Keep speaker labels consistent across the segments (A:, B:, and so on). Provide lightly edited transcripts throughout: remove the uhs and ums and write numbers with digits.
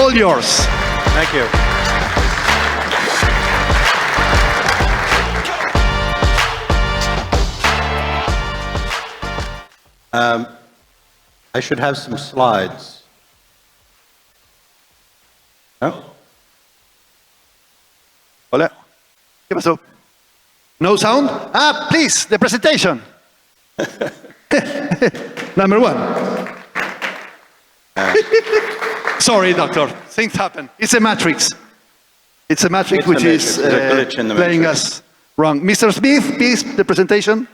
A: all yours.
B: Thank you. I should have some slides. No?
A: Hola. ¿Qué pasó? No sound? Ah, please, the presentation. Number one. Sorry, doctor. Things happen. It's a matrix. It's a matrix
B: It's
A: which
B: a
A: is
B: matrix. There's a glitch in the
A: playing
B: matrix.
A: us wrong. Mr. Smith, please, the presentation.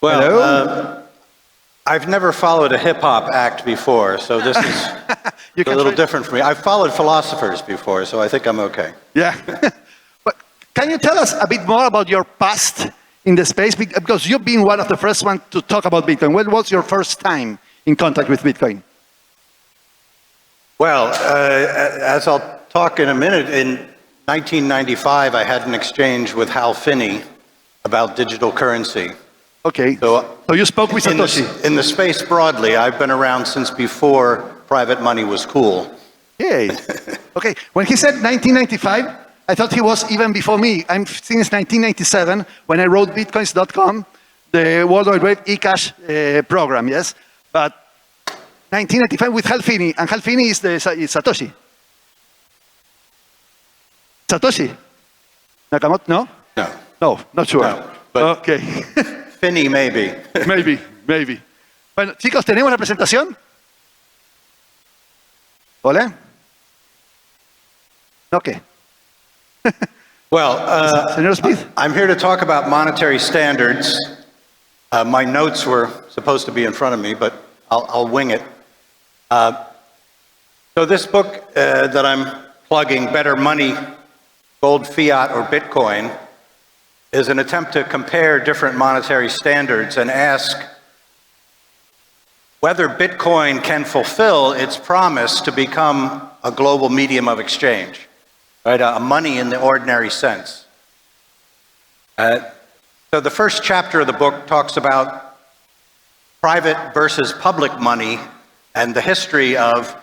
B: Well,
A: Hello?
B: I've never followed a hip-hop act before, so this is
A: You
B: a
A: can
B: little
A: try-
B: different for me. I've followed philosophers before, so I think I'm okay.
A: Yeah. But can you tell us a bit more about your past in the space? Because you've been one of the first ones to talk about Bitcoin. When was your first time in contact with Bitcoin?
B: Well, as I'll talk in a minute, in 1995, I had an exchange with Hal Finney about digital currency.
A: Okay.
B: So
A: So you spoke with Satoshi.
B: in the space broadly, I've been around since before private money was cool.
A: Yay. Okay. When he said 1995, I thought he was even before me. I'm since 1997 when I wrote bitcoins.com, the World Wide Web eCash program, yes? But 1995 with Hal Finney, and Hal Finney is Satoshi. Satoshi? Nakamoto? No?
B: No,
A: No, not sure.
B: No, but-
A: Okay.
B: Finney maybe.
A: Maybe. Bueno, chicos, ¿tenemos la presentación? ¿Hola? Ok.
B: Well,
A: Señor Smith.
B: I'm here to talk about monetary standards. My notes were supposed to be in front of me, but I'll wing it. So this book that I'm plugging, Better Money, Gold, Fiat, or Bitcoin, is an attempt to compare different monetary standards and ask whether Bitcoin can fulfill its promise to become a global medium of exchange, right? A money in the ordinary sense. So the first chapter of the book talks about private versus public money and the history of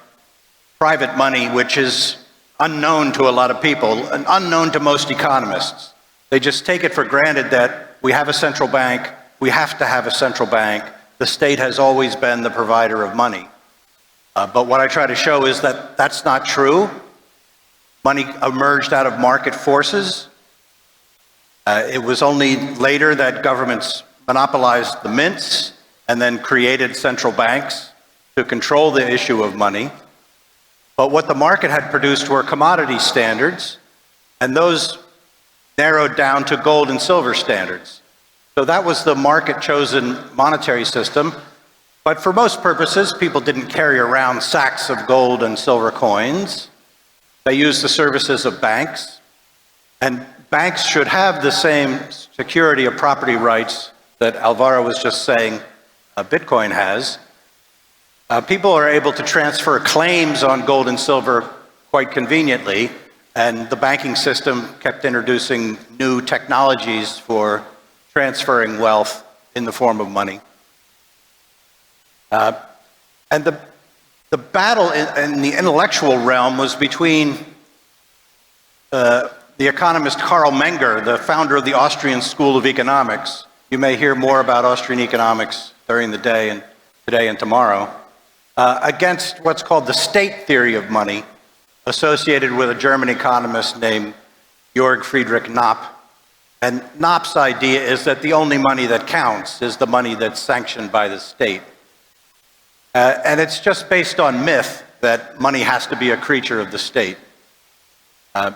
B: private money, which is unknown to a lot of people and unknown to most economists. They just take it for granted that we have a central bank, we have to have a central bank, the state has always been the provider of money. But what I try to show is that that's not true. Money emerged out of market forces. It was only later that governments monopolized the mints and then created central banks to control the issue of money. But what the market had produced were commodity standards, and those narrowed down to gold and silver standards. So that was the market-chosen monetary system. But for most purposes, people didn't carry around sacks of gold and silver coins. They used the services of banks. And banks should have the same security of property rights that Alvaro was just saying Bitcoin has. People are able to transfer claims on gold and silver quite conveniently, and the banking system kept introducing new technologies for transferring wealth in the form of money. And the battle in the intellectual realm was between the economist Karl Menger, the founder of the Austrian School of Economics. You may hear more about Austrian economics during the day and today and tomorrow, against what's called the state theory of money, associated with a German economist named Georg Friedrich Knopp. And Knopp's idea is that the only money that counts is the money that's sanctioned by the state. And it's just based on myth that money has to be a creature of the state. And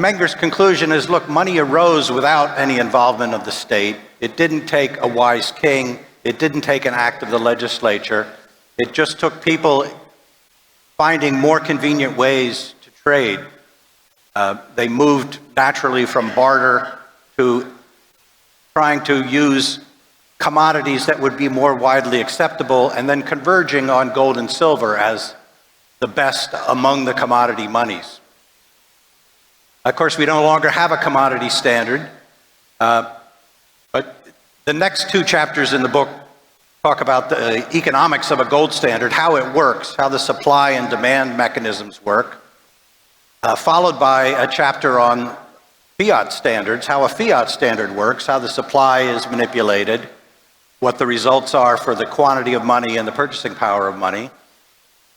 B: Menger's conclusion is, look, money arose without any involvement of the state. It didn't take a wise king. It didn't take an act of the legislature. It just took people finding more convenient ways to trade. They moved naturally from barter to trying to use commodities that would be more widely acceptable and then converging on gold and silver as the best among the commodity monies. Of course, we no longer have a commodity standard, but the next two chapters in the book talk about the economics of a gold standard, how it works, how the supply and demand mechanisms work, followed by a chapter on fiat standards, how a fiat standard works, how the supply is manipulated, what the results are for the quantity of money and the purchasing power of money,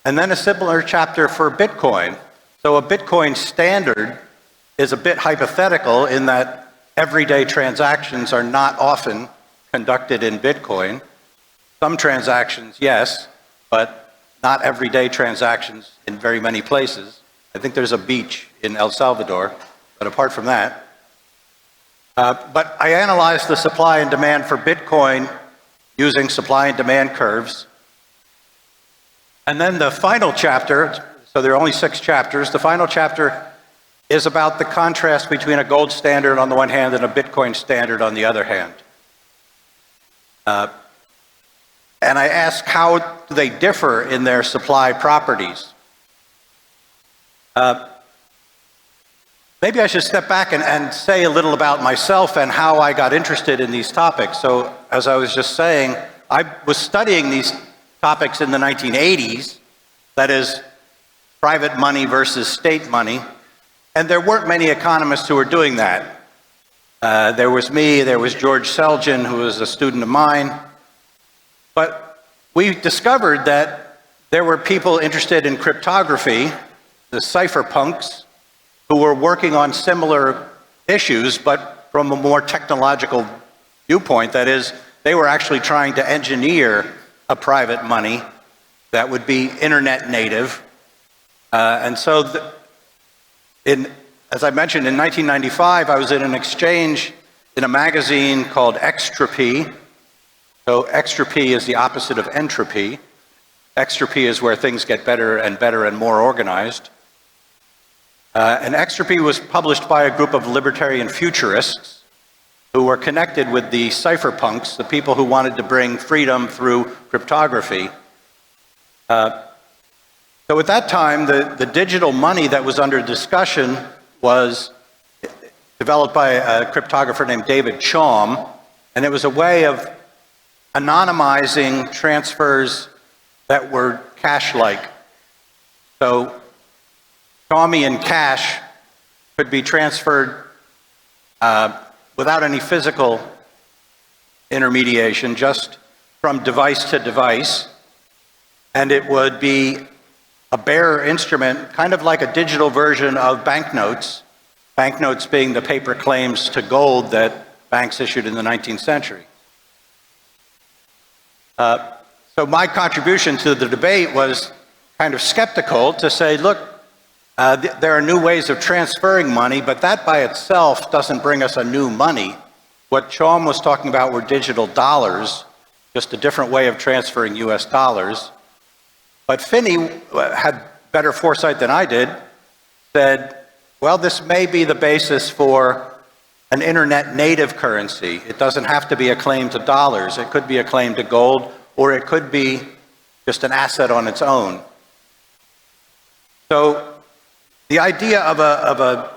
B: and then a similar chapter for Bitcoin. So a Bitcoin standard is a bit hypothetical in that everyday transactions are not often conducted in Bitcoin. Some transactions, yes, but not everyday transactions in very many places. I think there's a beach in El Salvador, but apart from that. But I analyzed the supply and demand for Bitcoin using supply and demand curves. And then the final chapter, so there are only 6 chapters, the final chapter is about the contrast between a gold standard on the one hand and a Bitcoin standard on the other hand. And I ask how do they differ in their supply properties. Maybe I should step back and say a little about myself and how I got interested in these topics. So as I was just saying, I was studying these topics in the 1980s, that is, private money versus state money, and there weren't many economists who were doing that. There was me, there was George Selgin, who was a student of mine, but we discovered that there were people interested in cryptography, the cypherpunks, who were working on similar issues, but from a more technological viewpoint. That is, they were actually trying to engineer a private money that would be internet native. And so, as I mentioned, in 1995, I was in an exchange in a magazine called Extropy. So Extropy is the opposite of entropy. Extropy is where things get better and more organized. And Extropy was published by a group of libertarian futurists who were connected with the cypherpunks, the people who wanted to bring freedom through cryptography. So at that time, the digital money that was under discussion was developed by a cryptographer named David Chaum, and it was a way of anonymizing transfers that were cash-like. So Chaumian cash could be transferred without any physical intermediation, just from device to device, and it would be a bearer instrument, kind of like a digital version of banknotes, banknotes being the paper claims to gold that banks issued in the 19th century. So my contribution to the debate was kind of skeptical to say, look, there are new ways of transferring money, but that by itself doesn't bring us a new money. What Chaum was talking about were digital dollars, just a different way of transferring US dollars. But Finney had better foresight than I did, said, well, this may be the basis for an internet native currency. It doesn't have to be a claim to dollars. It could be a claim to gold, or it could be just an asset on its own. So the idea of a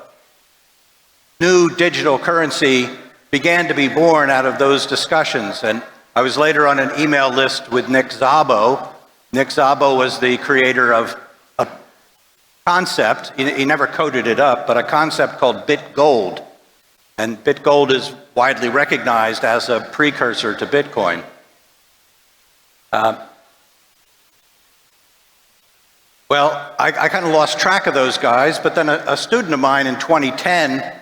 B: new digital currency began to be born out of those discussions. And I was later on an email list with Nick Szabo. Nick Szabo was the creator of a concept, he never coded it up, but a concept called BitGold. And BitGold is widely recognized as a precursor to Bitcoin. Well, I kind of lost track of those guys, but then a student of mine in 2010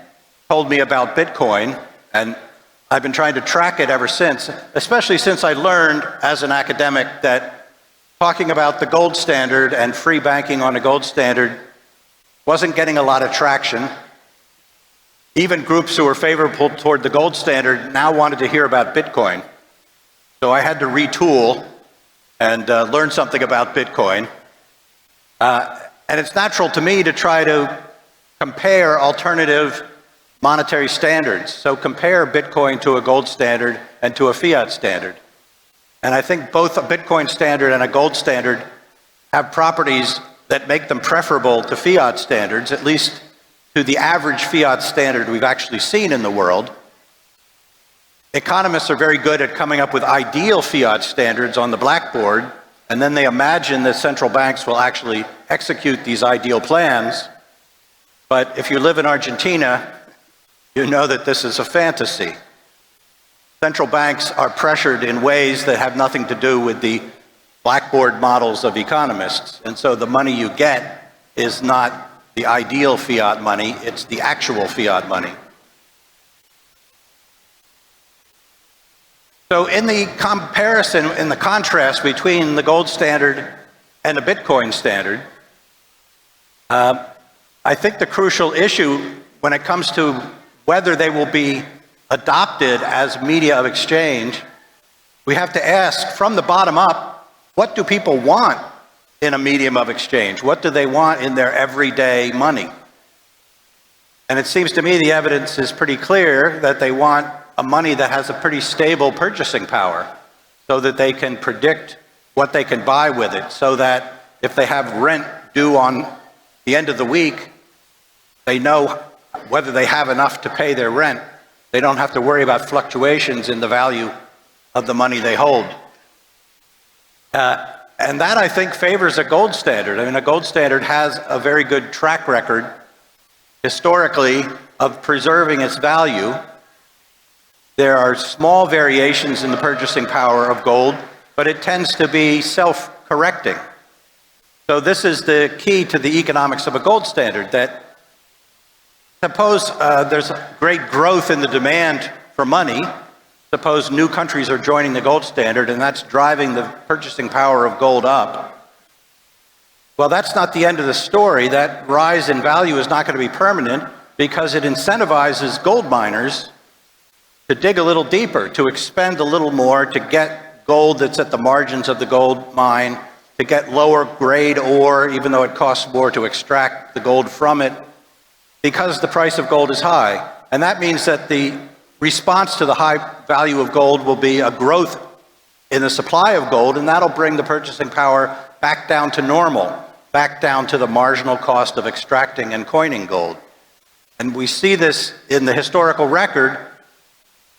B: told me about Bitcoin, and I've been trying to track it ever since, especially since I learned as an academic that talking about the gold standard and free banking on a gold standard wasn't getting a lot of traction. Even groups who were favorable toward the gold standard now wanted to hear about Bitcoin. So I had to retool and learn something about Bitcoin. And it's natural to me to try to compare alternative monetary standards. So compare Bitcoin to a gold standard and to a fiat standard. And I think both a Bitcoin standard and a gold standard have properties that make them preferable to fiat standards, at least to the average fiat standard we've actually seen in the world. Economists are very good at coming up with ideal fiat standards on the blackboard, and then they imagine that central banks will actually execute these ideal plans. But if you live in Argentina, you know that this is a fantasy. Central banks are pressured in ways that have nothing to do with the blackboard models of economists. And so the money you get is not the ideal fiat money, it's the actual fiat money. So in the comparison, in the contrast between the gold standard and the Bitcoin standard, I think the crucial issue when it comes to whether they will be adopted as media of exchange, we have to ask from the bottom up, what do people want in a medium of exchange? What do they want in their everyday money? And it seems to me the evidence is pretty clear that they want a money that has a pretty stable purchasing power so that they can predict what they can buy with it, so that if they have rent due on the end of the week, they know whether they have enough to pay their rent. They don't have to worry about fluctuations in the value of the money they hold. And that, I think, favors a gold standard. I mean, a gold standard has a very good track record, historically, of preserving its value. There are small variations in the purchasing power of gold, but it tends to be self-correcting. So this is the key to the economics of a gold standard, that suppose there's great growth in the demand for money. Suppose new countries are joining the gold standard, and that's driving the purchasing power of gold up. Well, that's not the end of the story. That rise in value is not going to be permanent because it incentivizes gold miners to dig a little deeper, to expend a little more, to get gold that's at the margins of the gold mine, to get lower grade ore, even though it costs more to extract the gold from it, because the price of gold is high. And that means that the response to the high value of gold will be a growth in the supply of gold, and that'll bring the purchasing power back down to normal, back down to the marginal cost of extracting and coining gold. And we see this in the historical record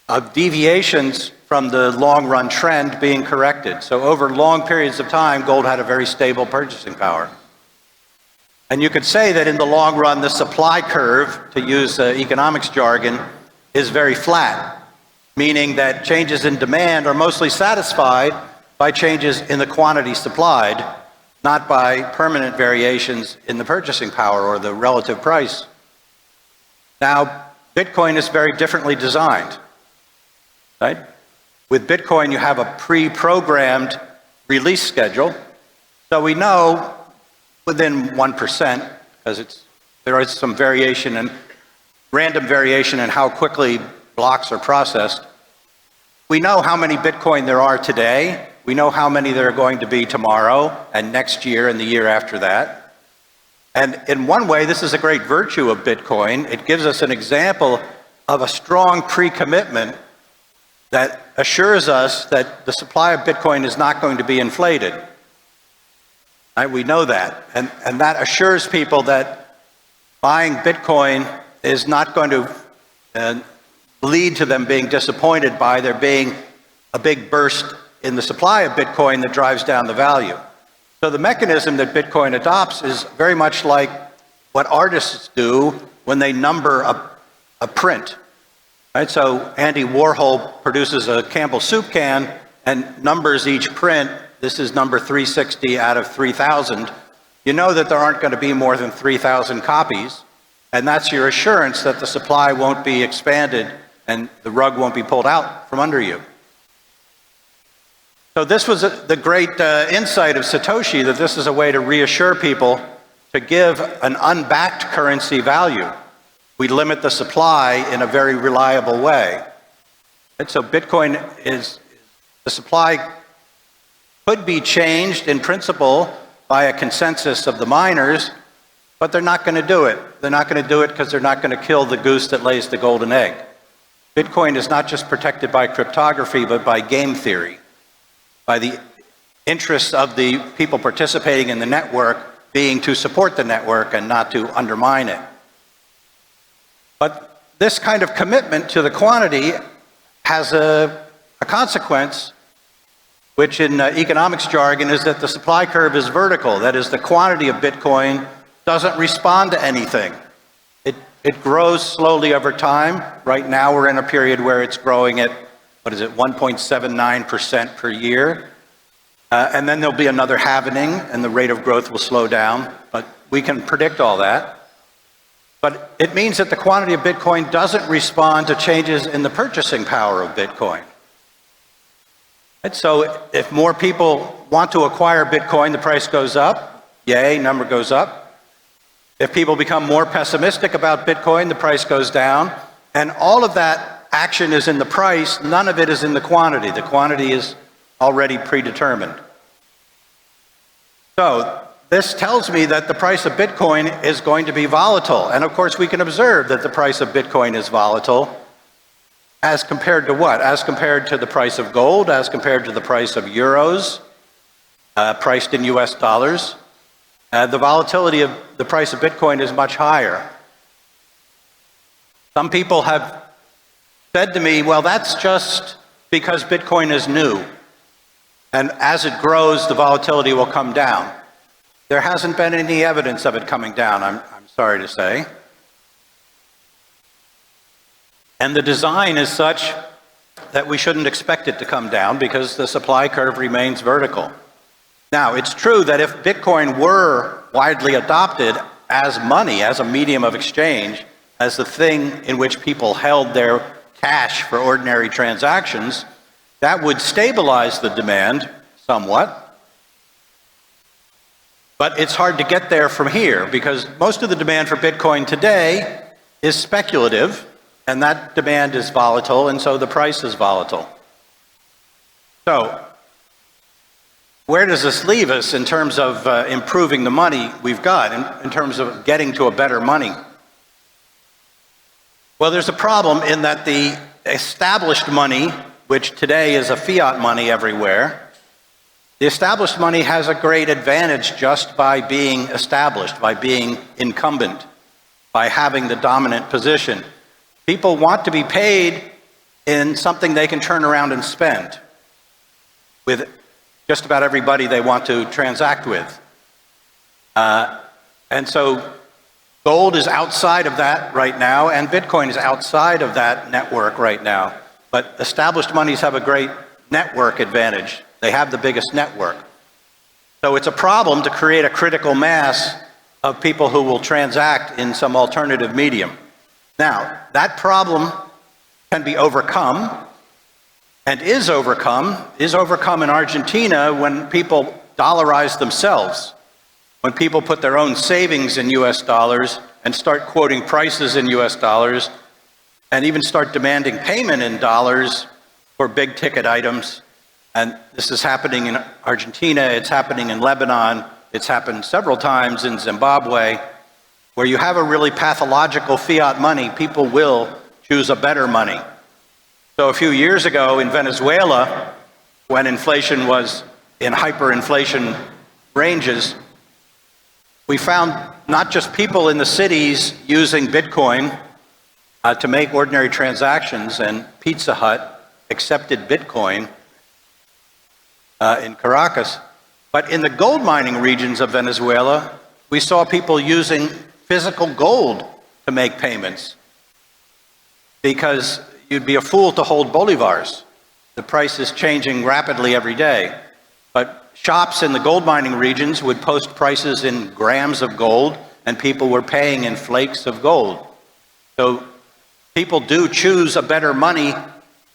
B: of deviations from the long-run trend being corrected. So over long periods of time, gold had a very stable purchasing power. And you could say that in the long run, the supply curve, to use economics jargon, is very flat, meaning that changes in demand are mostly satisfied by changes in the quantity supplied, not by permanent variations in the purchasing power or the relative price. Now, Bitcoin is very differently designed. Right? With Bitcoin, you have a pre-programmed release schedule. So we know within 1%, because there is some variation and random variation in how quickly blocks are processed. We know how many Bitcoin there are today. We know how many there are going to be tomorrow and next year and the year after that. And in one way, this is a great virtue of Bitcoin. It gives us an example of a strong pre-commitment that assures us that the supply of Bitcoin is not going to be inflated. Right? We know that. And that assures people that buying Bitcoin is not going to lead to them being disappointed by there being a big burst in the supply of Bitcoin that drives down the value. So the mechanism that Bitcoin adopts is very much like what artists do when they number a print. Right, so Andy Warhol produces a Campbell soup can and numbers each print. This is number 360 out of 3,000. You know that there aren't going to be more than 3,000 copies, and that's your assurance that the supply won't be expanded and the rug won't be pulled out from under you. So this was the great insight of Satoshi, that this is a way to reassure people to give an unbacked currency value. We limit the supply in a very reliable way. And so Bitcoin the supply could be changed in principle by a consensus of the miners, but they're not going to do it. They're not going to do it because they're not going to kill the goose that lays the golden egg. Bitcoin is not just protected by cryptography, but by game theory, by the interests of the people participating in the network being to support the network and not to undermine it. But this kind of commitment to the quantity has a consequence, which in economics jargon is that the supply curve is vertical. That is, the quantity of Bitcoin doesn't respond to anything. It grows slowly over time. Right now we're in a period where it's growing at, 1.79% per year. And then there'll be another halvening and the rate of growth will slow down. But we can predict all that. But it means that the quantity of Bitcoin doesn't respond to changes in the purchasing power of Bitcoin. And so if more people want to acquire Bitcoin, the price goes up. Yay, number goes up. If people become more pessimistic about Bitcoin, the price goes down. And all of that action is in the price. None of it is in the quantity. The quantity is already predetermined. So this tells me that the price of Bitcoin is going to be volatile. And of course, we can observe that the price of Bitcoin is volatile. As compared to what? As compared to the price of gold, as compared to the price of euros, priced in US dollars. The volatility of the price of Bitcoin is much higher. Some people have said to me, well, that's just because Bitcoin is new. And as it grows, the volatility will come down. There hasn't been any evidence of it coming down, I'm sorry to say. And the design is such that we shouldn't expect it to come down because the supply curve remains vertical. Now, it's true that if Bitcoin were widely adopted as money, as a medium of exchange, as the thing in which people held their cash for ordinary transactions, that would stabilize the demand somewhat. But it's hard to get there from here because most of the demand for Bitcoin today is speculative, and that demand is volatile, and so the price is volatile. So, where does this leave us in terms of improving the money we've got, in terms of getting to a better money? Well, there's a problem in that the established money, which today is a fiat money everywhere, the established money has a great advantage just by being established, by being incumbent, by having the dominant position. People want to be paid in something they can turn around and spend with just about everybody they want to transact with. And so gold is outside of that right now, and Bitcoin is outside of that network right now. But established monies have a great network advantage. They have the biggest network. So it's a problem to create a critical mass of people who will transact in some alternative medium. Now, that problem can be overcome, and is overcome in Argentina when people dollarize themselves. When people put their own savings in US dollars and start quoting prices in US dollars, and even start demanding payment in dollars for big ticket items. And this is happening in Argentina, it's happening in Lebanon, it's happened several times in Zimbabwe, where you have a really pathological fiat money, people will choose a better money. So a few years ago in Venezuela, when inflation was in hyperinflation ranges, we found not just people in the cities using Bitcoin to make ordinary transactions, and Pizza Hut accepted Bitcoin in Caracas, but in the gold mining regions of Venezuela, we saw people using physical gold to make payments, because you'd be a fool to hold bolivars. The price is changing rapidly every day. But shops in the gold mining regions would post prices in grams of gold, and people were paying in flakes of gold. So people do choose a better money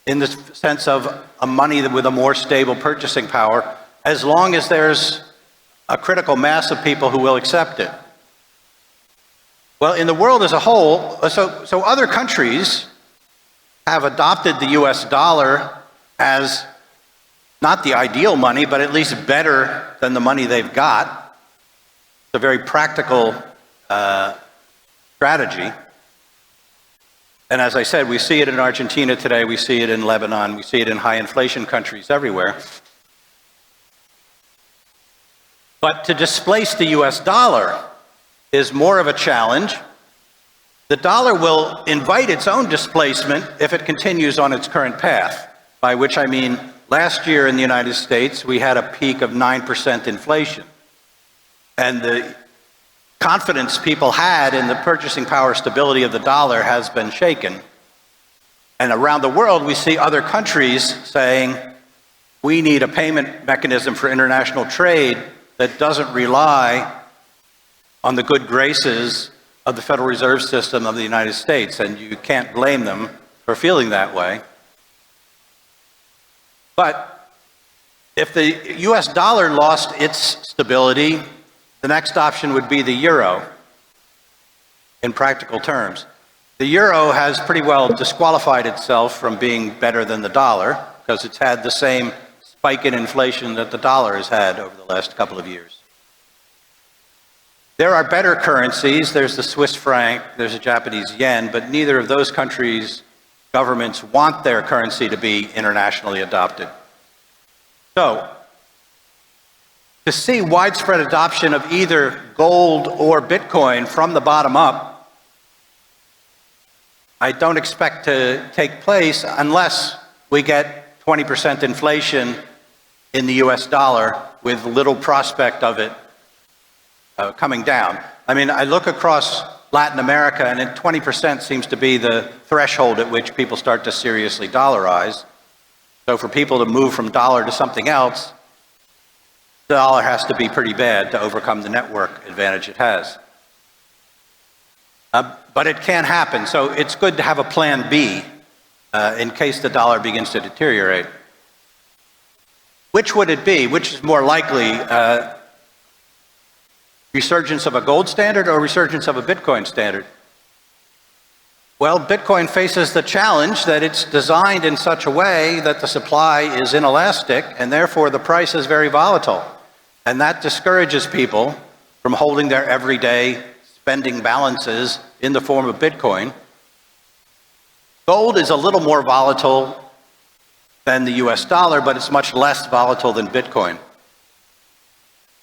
B: in the sense of a money with a more stable purchasing power, as long as there's a critical mass of people who will accept it. Well, in the world as a whole, so other countries have adopted the US dollar as not the ideal money, but at least better than the money they've got. It's a very practical strategy. And as I said, we see it in Argentina today, we see it in Lebanon, we see it in high inflation countries everywhere. But to displace the US dollar is more of a challenge, The dollar will invite its own displacement if it continues on its current path, by which I mean last year in the United States, we had a peak of 9% inflation. And the confidence people had in the purchasing power stability of the dollar has been shaken. And around the world, we see other countries saying, we need a payment mechanism for international trade that doesn't rely on the good graces of the Federal Reserve System of the United States. And you can't blame them for feeling that way. But if the US dollar lost its stability, the next option would be the euro, in practical terms. The euro has pretty well disqualified itself from being better than the dollar because it's had the same spike in inflation that the dollar has had over the last couple of years. There are better currencies. There's the Swiss franc, there's the Japanese yen, but neither of those countries' governments want their currency to be internationally adopted. So, to see widespread adoption of either gold or Bitcoin from the bottom up, I don't expect to take place unless we get 20% inflation in the US dollar with little prospect of it coming down. I mean, I look across Latin America and 20% seems to be the threshold at which people start to seriously dollarize. So for people to move from dollar to something else, the dollar has to be pretty bad to overcome the network advantage it has. But it can happen, so it's good to have a plan B in case the dollar begins to deteriorate. Which would it be? Which is more likely, resurgence of a gold standard or resurgence of a Bitcoin standard? Well, Bitcoin faces the challenge that it's designed in such a way that the supply is inelastic and therefore the price is very volatile. And that discourages people from holding their everyday spending balances in the form of Bitcoin. Gold is a little more volatile than the US dollar, but it's much less volatile than Bitcoin.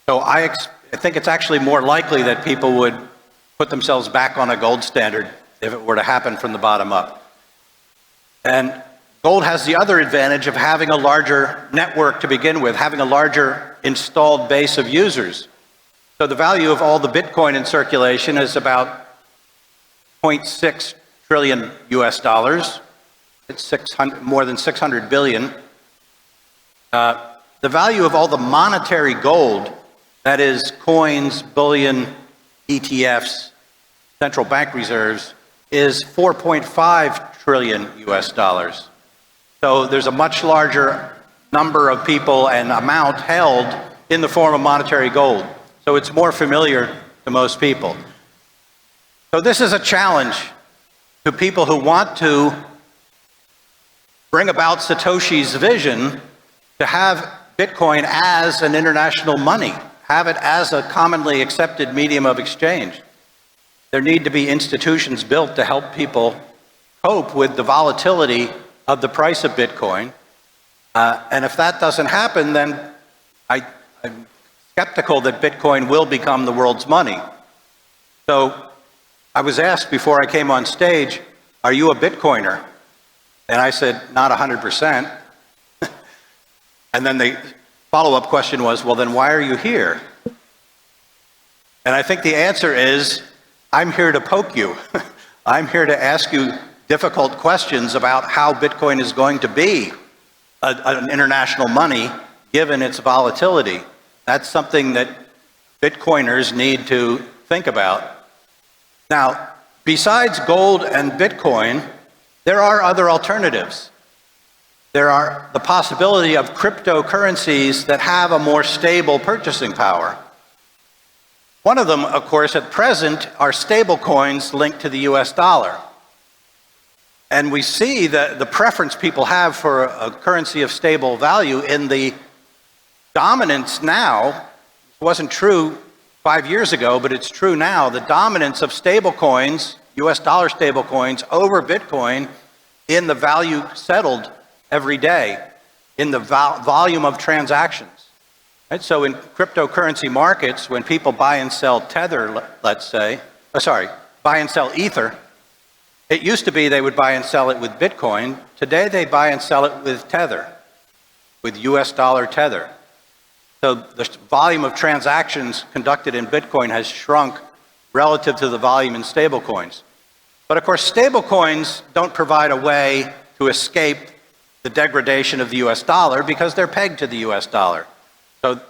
B: So I think it's actually more likely that people would put themselves back on a gold standard if it were to happen from the bottom up. And gold has the other advantage of having a larger network to begin with, having a larger installed base of users. So the value of all the Bitcoin in circulation is about 0.6 trillion US dollars. It's more than 600 billion. The value of all the monetary gold, that is coins, bullion, ETFs, central bank reserves, is 4.5 trillion US dollars. So there's a much larger number of people and amount held in the form of monetary gold. So it's more familiar to most people. So this is a challenge to people who want to bring about Satoshi's vision to have Bitcoin as an international money, have it as a commonly accepted medium of exchange. There need to be institutions built to help people cope with the volatility of the price of Bitcoin. And if that doesn't happen, then I'm skeptical that Bitcoin will become the world's money. So I was asked before I came on stage, are you a Bitcoiner? And I said, not 100%. And then the follow-up question was, well, then why are you here? And I think the answer is, I'm here to poke you. I'm here to ask you difficult questions about how Bitcoin is going to be an international money given its volatility. That's something that Bitcoiners need to think about. Now, besides gold and Bitcoin, there are other alternatives. There are the possibility of cryptocurrencies that have a more stable purchasing power. One of them, of course, at present are stable coins linked to the US dollar. And we see the preference people have for a currency of stable value in the dominance now. It wasn't true 5 years ago, but it's true now. The dominance of stable coins, US dollar stable coins, over Bitcoin in the value settled every day, in the volume of transactions. Right? So in cryptocurrency markets, when people buy and sell Tether, let's say, buy and sell Ether, It used to be they would buy and sell it with Bitcoin. Today they buy and sell it with Tether, with US dollar Tether. So the volume of transactions conducted in Bitcoin has shrunk relative to the volume in stablecoins. But of course, stablecoins don't provide a way to escape the degradation of the US dollar because they're pegged to the US dollar. So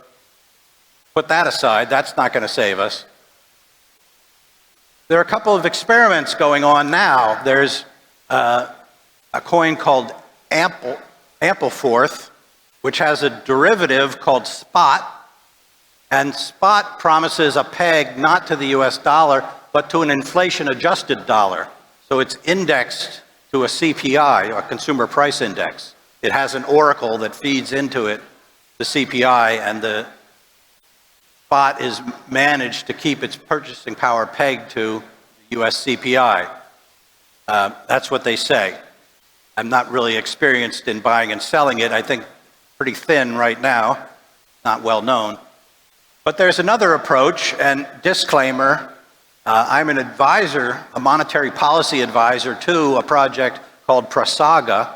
B: put that aside, that's not going to save us. There are a couple of experiments going on now. There's a coin called Ampleforth, which has a derivative called Spot. And Spot promises a peg not to the US dollar, but to an inflation-adjusted dollar. So it's indexed to a CPI, a consumer price index. It has an oracle that feeds into it, the CPI, and the Spot is managed to keep its purchasing power pegged to the US CPI. That's what they say. I'm not really experienced in buying and selling it. I think pretty thin right now, not well known. But there's another approach, and disclaimer, I'm an advisor, a monetary policy advisor to a project called Prasaga.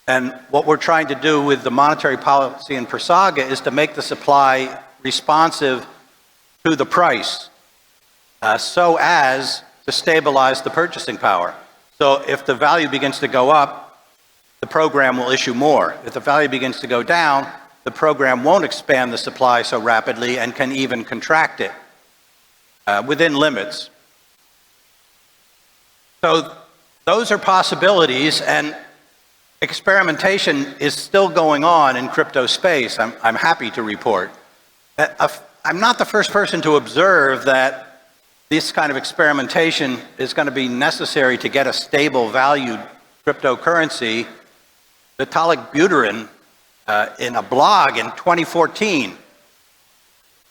B: And what we're trying to do with the monetary policy in Prasaga is to make the supply responsive to the price so as to stabilize the purchasing power. So if the value begins to go up, the program will issue more. If the value begins to go down, the program won't expand the supply so rapidly and can even contract it within limits. So those are possibilities, and experimentation is still going on in crypto space, I'm happy to report. I'm not the first person to observe that this kind of experimentation is going to be necessary to get a stable valued cryptocurrency. Vitalik Buterin, in a blog in 2014,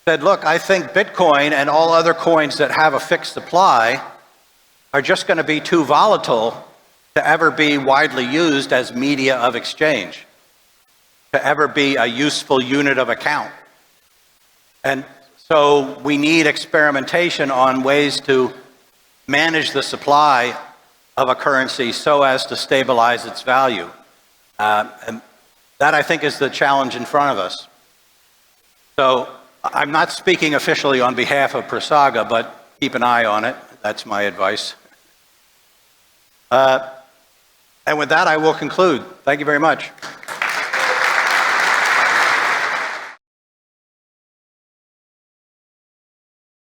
B: said, look, I think Bitcoin and all other coins that have a fixed supply are just going to be too volatile to ever be widely used as media of exchange, to ever be a useful unit of account. And so we need experimentation on ways to manage the supply of a currency so as to stabilize its value. And that, I think, is the challenge in front of us. So I'm not speaking officially on behalf of Prasaga, but keep an eye on it. That's my advice. And with that, I will conclude. Thank you very much.